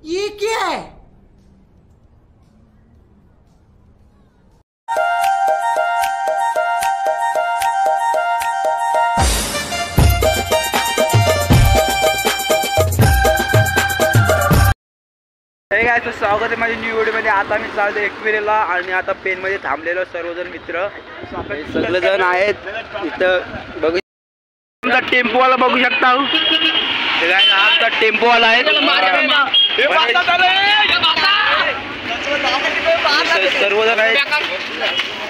ये क्या है? तर स्वागत आहे माझ्या न्यू व्हिडिओ मध्ये। आता मी चालतो एकविरेला आणि आता पेन मध्ये थांबलेलो सर्वजण मित्र सगळेजण आहेत इथं। बघू आमचा टेम्पोवाला बघू शकता, आमचा टेम्पोवाला आहे सर्वजण आहेत।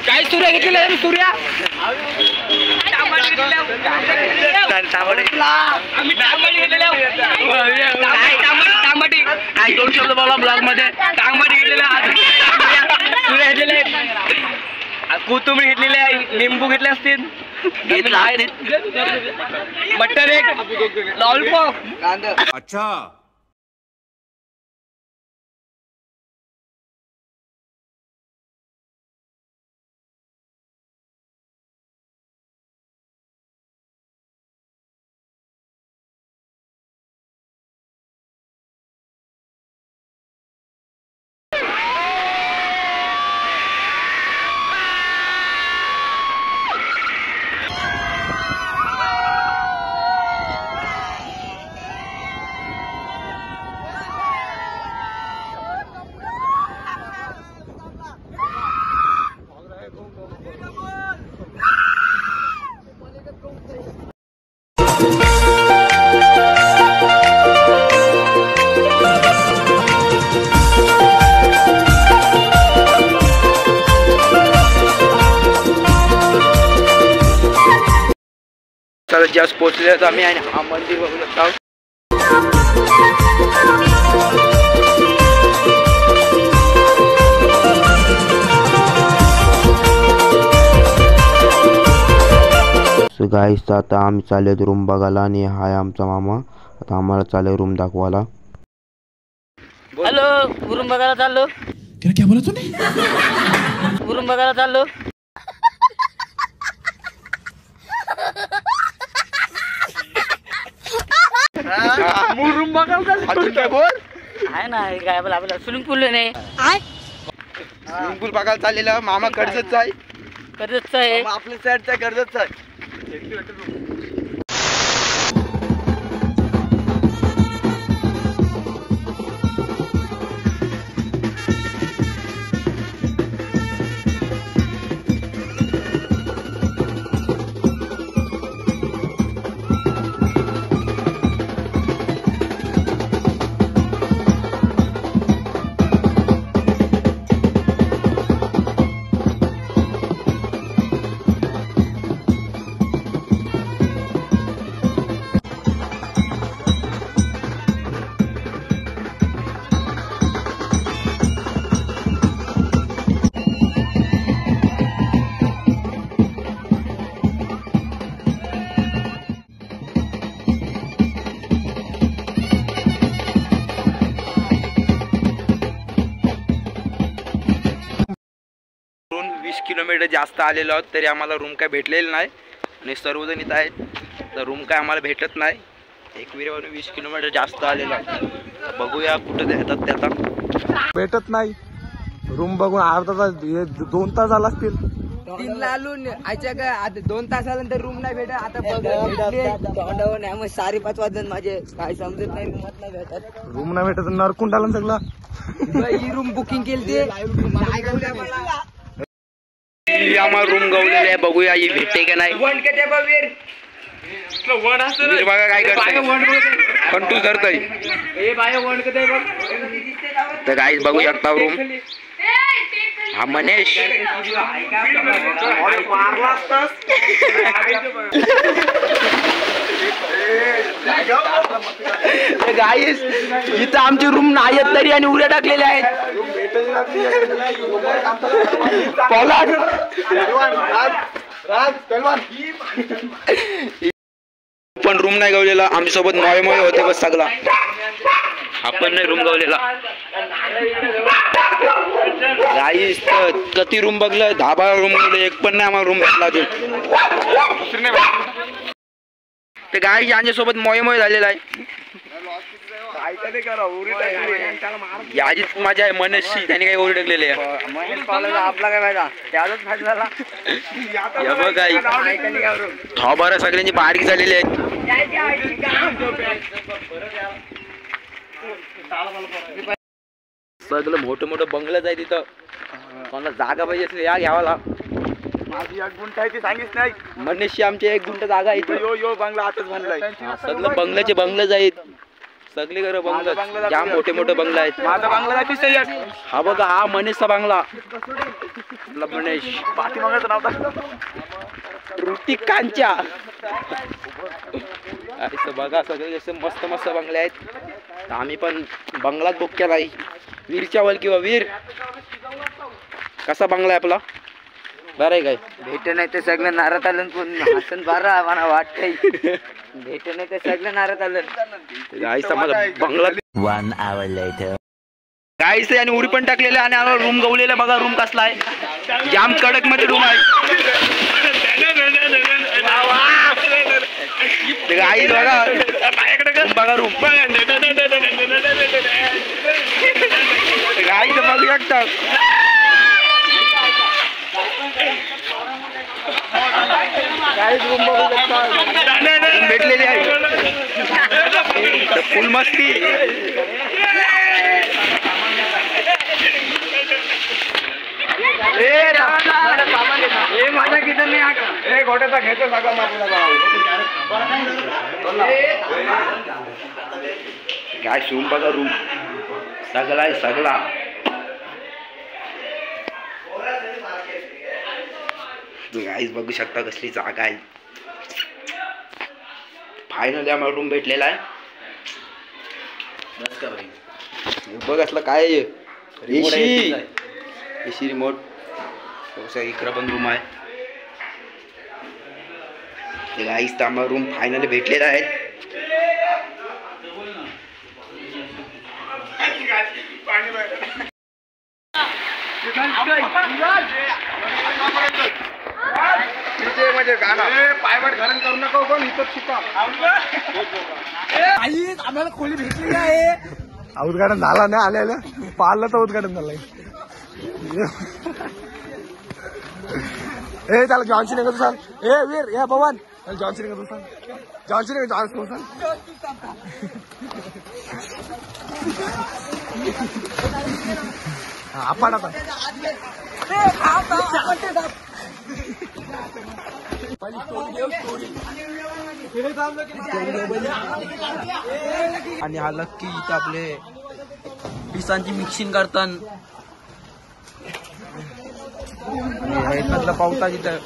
काय सूर्या घेतलेला आहे? सूर्या दोन शब्द बोला ब्लॉग मध्ये। टांगमाटी घेतलेले, सूर्या घेतलेले, कोथिंबीर घेतलेली आहे, लिंबू घेतले असतील, मटन एक, लॉलीपॉप। अच्छा जस्ट पोहोचले तर आम्ही आणि हा मंदिर बघू शकता। सो गाईस आता आम्ही चाललो रूम बघायला आणि हाय आमचा मामा। आता आम्हाला चालू रूम दाखवायला। हॅलो, रूम बघायला चाललो। क्या बोला तूने? रूम बघायला चाललो। रूम बघायला बोल आहे ना, काय बोला आपला स्विमिंग पूल नाही, स्विमिंग पूल बघायला चाललेला। मामा कर्जतचा आहे, कर्जतचा आहे आपल्या साईडचा कर्जतचा आहे। किलोमीटर जास्त आलेलो आहोत तरी आम्हाला रूम काय भेटलेलं नाही आणि सर्वजण इथं आहेत तर रूम काय आम्हाला भेटत नाही। एकविरेवरून 20 किलोमीटर जास्त आलेलो आहोत। बघूया कुठे देतात ते। आता भेटत नाही रूम बघून अर्धा तास 2 तास झाला असतील। 3 ला आलून आयच्या काय आता 2 तासानंतर रूम नाही भेटत। आता बघ सारे 5 वाजन माझे काय समजत नाही, रूमात नाही भेटत। रूम नाही भेटत नरकुंडाला सगळं ही रूम बुकिंग केली ते ही आम्हाला रूम गवलेली आहे, बघूया ही भेटते का नाही. वन किती बघ वीर वीर बघा काय करतोय, कंटूस धरतोय. तर गाईस बघू शकता रूम. हा मनेश गाईस इथं आमची रूम नाही आहेत तरी आणि उड्या टाकलेल्या आहेत. पण रूम नाही गवलेला. आमच्या सोबत मोये मोये होते बस सगळा. आपण नाही रूम गवलेला. गाईस किती रूम बघलं, 10-12 रूम गवले, एक पण नाही आम्हाला रूम भेटला अजून. ते गाईस यांच्या सोबत मोये मोये झालेला आहे. याचीच मजा आहे मनेशची, त्याने काही ओरड टाकलेले आहे. आपला काय फायदा, त्याचाच फायदा झाला. थोबार सगळ्यांची बारीक झालेली आहेत. सगळं मोठं मोठं बंगलंच आहे तिथं. कोणाला जागा पाहिजे असेल या घ्यावाला. माझी 1 गुंठ आहे ती सांगितलं नाही. मनेशची आमची 1 गुंठ जागा आहे. यो बंगला आताच बांधलाय. सगळं बंगल्याचे बंगलंच आहेत. सगळे घर बंगलं, जाम मोठे मोठे बंगला आहेत. माझा बांगला दाखवते. हा बघा, हा मनेशचा बांगला. मनेश पाठीमागाचं नाव टाक. ऋतिक कांच्या. असं बघा सगळे जसे मस्त मस्त बंगले आहेत. आम्ही पण बंगलात बुक केला आहे. वीरच्या वल किंवा वीर कसा बंगला आहे आपला, बरं आहे काय? भेट नाही तर सगळं नारात आलं. कोण हसन बारा मला वाटतंय. भेट नाही तर सगळं नारात आलं. गाईस आम्हाला बंगला 1 hour later. गाईस आणि उडी पण टाकलेले आणि आम्हाला रूम गवलेला. बघा रूम कसला आहे, जाम कडक मध्ये रूम आहे. गाईस बघा बघा रूम. गाईस बघू शकता. भेटलेली आहे फुल मस्ती. माझा किती नाही घोट्याचा घेतो सगळं काय रूम बघा, रूम सगळा आहे सगळा. गाईस बघू शकता कसली जागा आहे. फायनली आम्हाला रूम भेटलेला आहे. बघ असलं काय एसी एसी रिमोट. इकडं पण रूम आहे. गाईस तर आम्हाला रूम फायनली भेटलेला आहे. म्हणजे गाणं पायवाट घालून करू नका पण इथं शिका. आम्हाला खोली भेटली आहे. उद्घाटन झाला नाही आलेलं, पाहिलं तर उद्घाटन झालंय. ए त्याला जॉन्सी नाही का तू सांग. ए वीर या भवन त्याला जॉन्सी नाही का तू सांग. जॉन्सी नाही का तू सांग. आपण आता आणि हा लक्की इथं आपले पिसांची मिक्सिंग करतात. मधलं पावता तिथं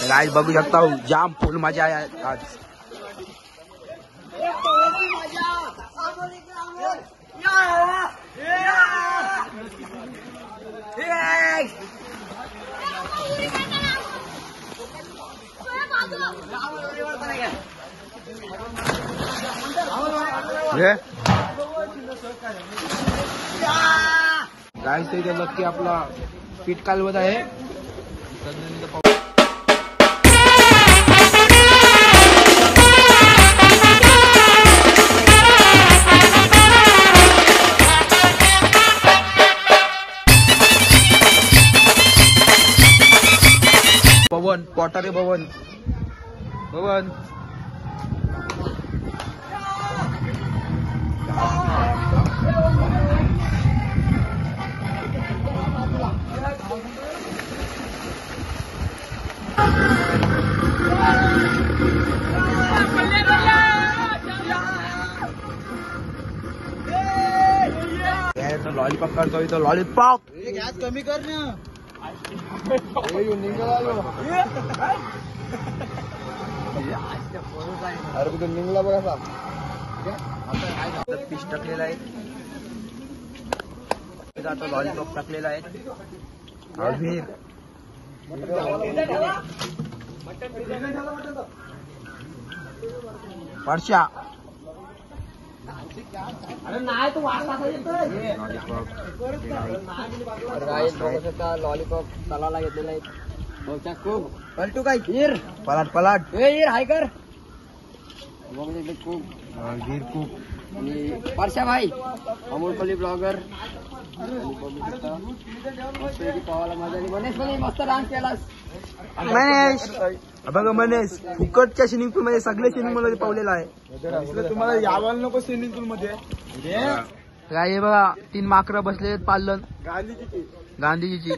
गाईस बघू शकता. जाम फुल मजा आहे आज. गाईस इथे नक्की आपला पीठ कालवत आहे. भवन पोटारे भवन भवन. करतो इथं लॉलीपॉप. कमी कर ना. अरे कुठे निघला बघा पीस टाकलेला आहे. आता लॉलीपॉप टाकलेला आहे. अभिर परशा लॉलीपॉप तलाला घेतलेला आहे. खूप पलटू काय गिर पलाट पलाट हीर हाय कर खूप गिर खूप आणि परशा भाई अमोल कोली ब्लॉगर पावाला मजा आली. मनेश पण मस्त डान्स केलास. मनेश बघा मनेश फुकटच्या स्विमिंग पूल मध्ये सगळे स्विमिंग मध्ये पावलेला आहे. तुम्हाला यावायला नको स्विमिंग पूल मध्ये. काय हे बघा 3 माकरं बसले पालन गांधीजीची.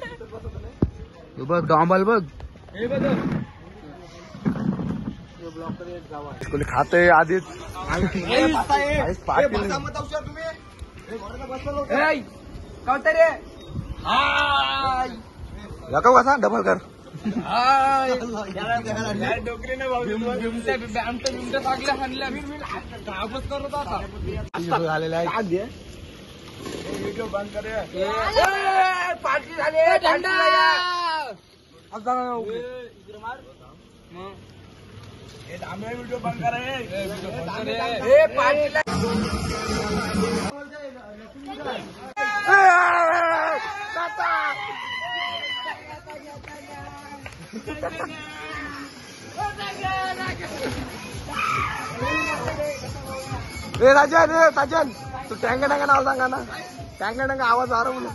हे बघ डॉम्बल बघ खाते आधीच कौतरे लका बसा डबल कर. झालेला आहे. पार्टी झाली व्हिडिओ बंद करा. पार्टीला राजन साजन तू टँगा टँगा नाव सांगा ना. टँगा टँगा आवाज आ रहा म्हणून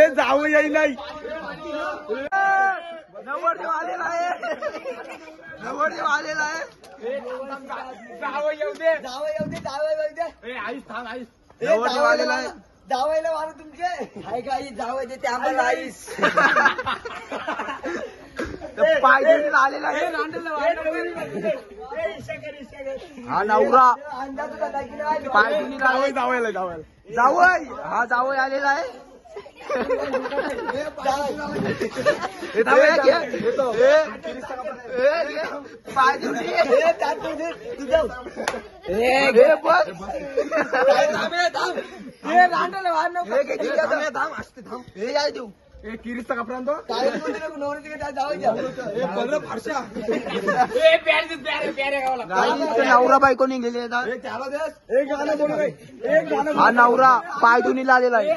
जाऊ येई नाही नवरदेव आलेला आहे नवरदेव आलेला आहे जावं येऊ दे आईस थांब आईस नवरदेव आलेला आहे जावायला वाढ तुमचे हाय का आई जावं देते आम्हाला आईस पाय धुणीला आलेला आहे हा नवरा पाय धुणीला जावय हा जावय आलेला आहे पाय धुणी किरीचा कपडा आणतो नवरा बायको निघेले हा नवरा पाय धुणीला आलेला आहे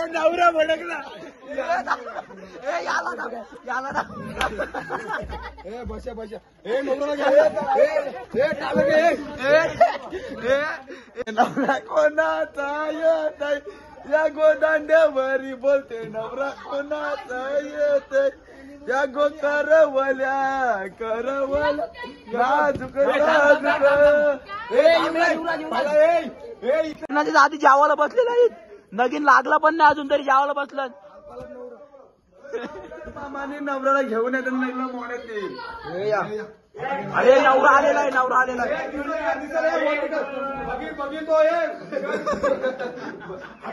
नवरा भडकला नवरा कोणाचा येत या गोदांड्यावरी बोलते नवरा कोणाचा येत या गो करवल्या आधी जावाला बसलेला आहे नगीन लागला पण नाही अजून तरी जावाला बसलं मामाने नवऱ्याला घेऊन येतात नगला मोड्यात येईल अरे नवरा आलेला आहे नवरा आलेला आहे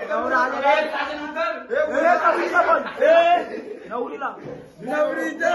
नवरा आलेला आहे नवरीला नवरीच्या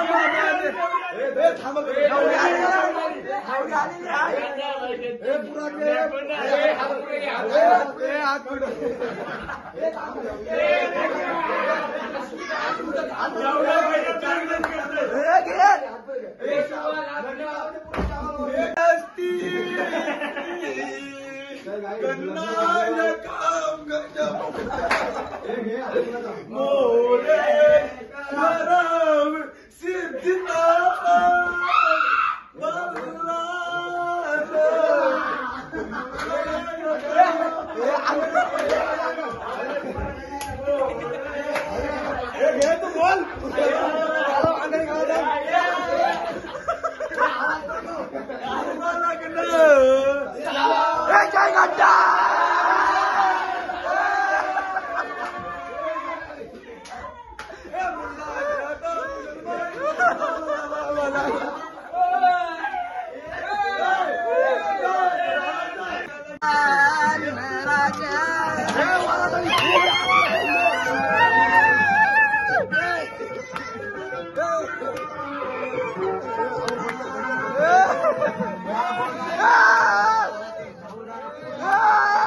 Ah!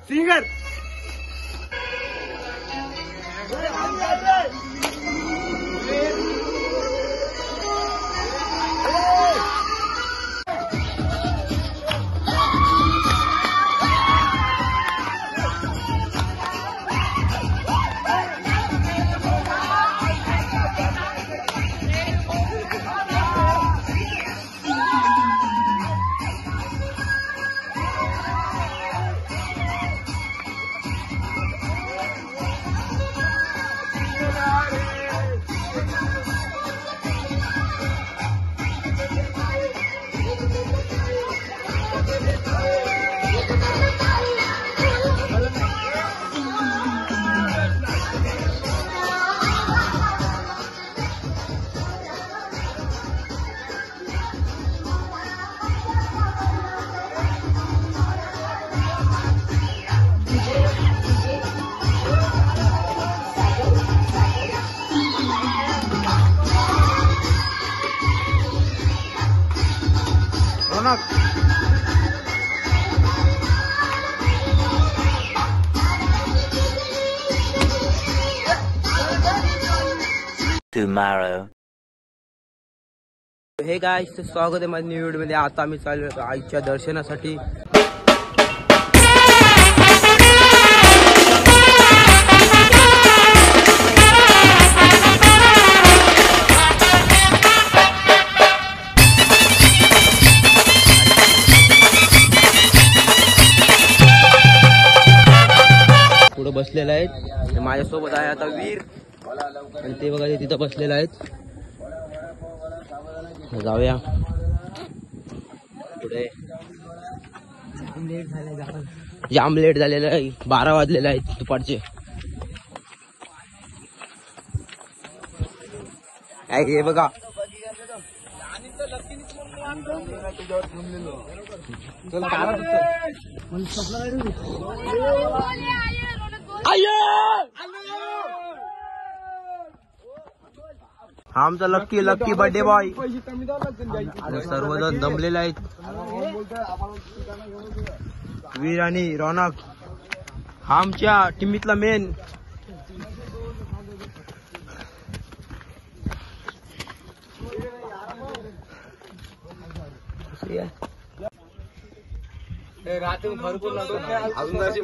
Singer Tomorrow. Hey guys, स्वागत आहे माझ्या न्यू व्हिडिओ मध्ये. आता आम्ही चाललो होतो आईच्या दर्शनासाठी. पुढे बसलेला आहेत. माझ्यासोबत आहे आता वीर आणि ते बघा तिथं बसलेले आहेत. जाऊया पुढे. जाम लेट झालेलं आहे. 12 वाजलेले आहेत दुपारचे. हे बघा हा आमचा लक्की बर्थडे बॉय. सर्वजण दमलेले आहेत. वीर आणि रौनक हा आमच्या टीमीतला मेन.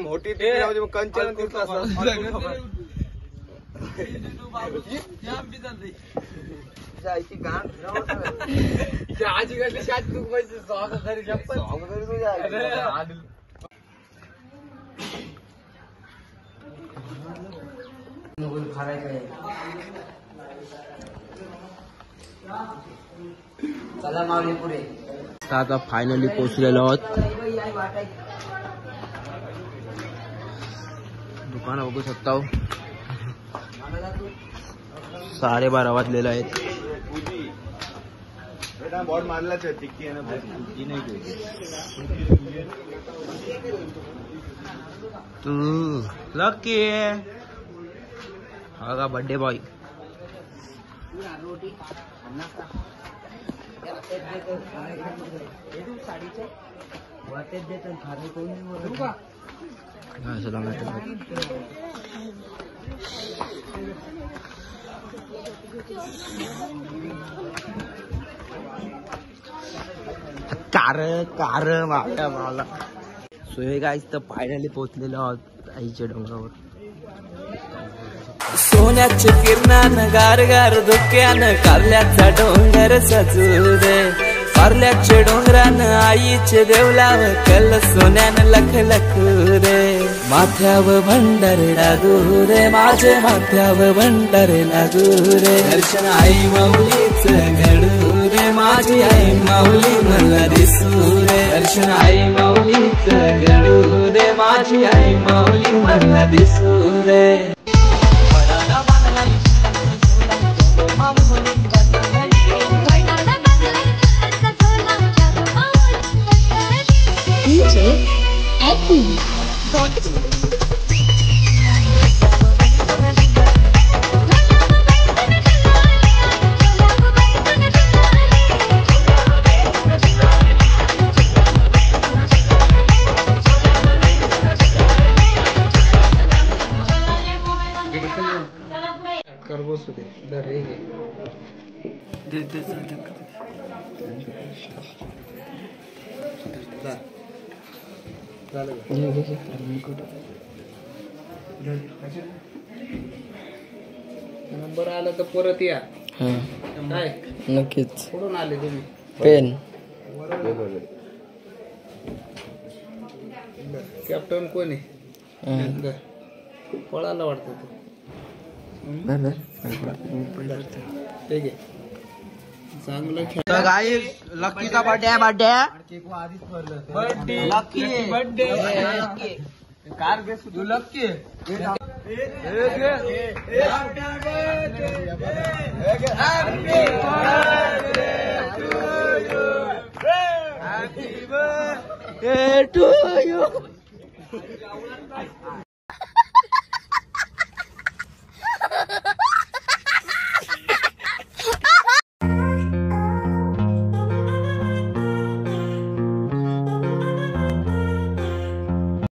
मोठी कंचन चला मावली पुढे. आता फायनली पोहोचलेलो आहोत. तापमान बघू शकता 12:30 वाजलेले आहेत. बहुत मारलाच आहे टिक्की आहे ना तू लकी हा का बर्थडे बॉय. कार मला सोय गाईस तर फायनली पोहोचलेलो आहोत आईच्या डोंगरावर. सोन्याच्या किरणानं गार गार धुक्यानं कारल्याचा डोंगर सजू दे. कारल्याच्या डोंगरानं आईचे देवलाव कल सोन्यानं लख लखू रे. माथ्यावर भंडार लागू रे माझे माथ्यावर भंडार लागू रे. दर्शन आई माऊलीच घडू रे माझी आई माऊली मला दिसू रे. दर्शन आई माऊलीच घडू रे माझी आई माऊली मला दिसू रे. DJ Eki. नंबर आला तर परत या. काय नक्कीच. कुठून आले तुम्ही? पेन. कॅप्टन कोण आहे? पळाला वाटतं तू. ठीक आहे चांगलं खेळ. गाईस लक्कीचा बर्थडे लक्की बर्थडे कार घे तू lucky. Happy birthday to you.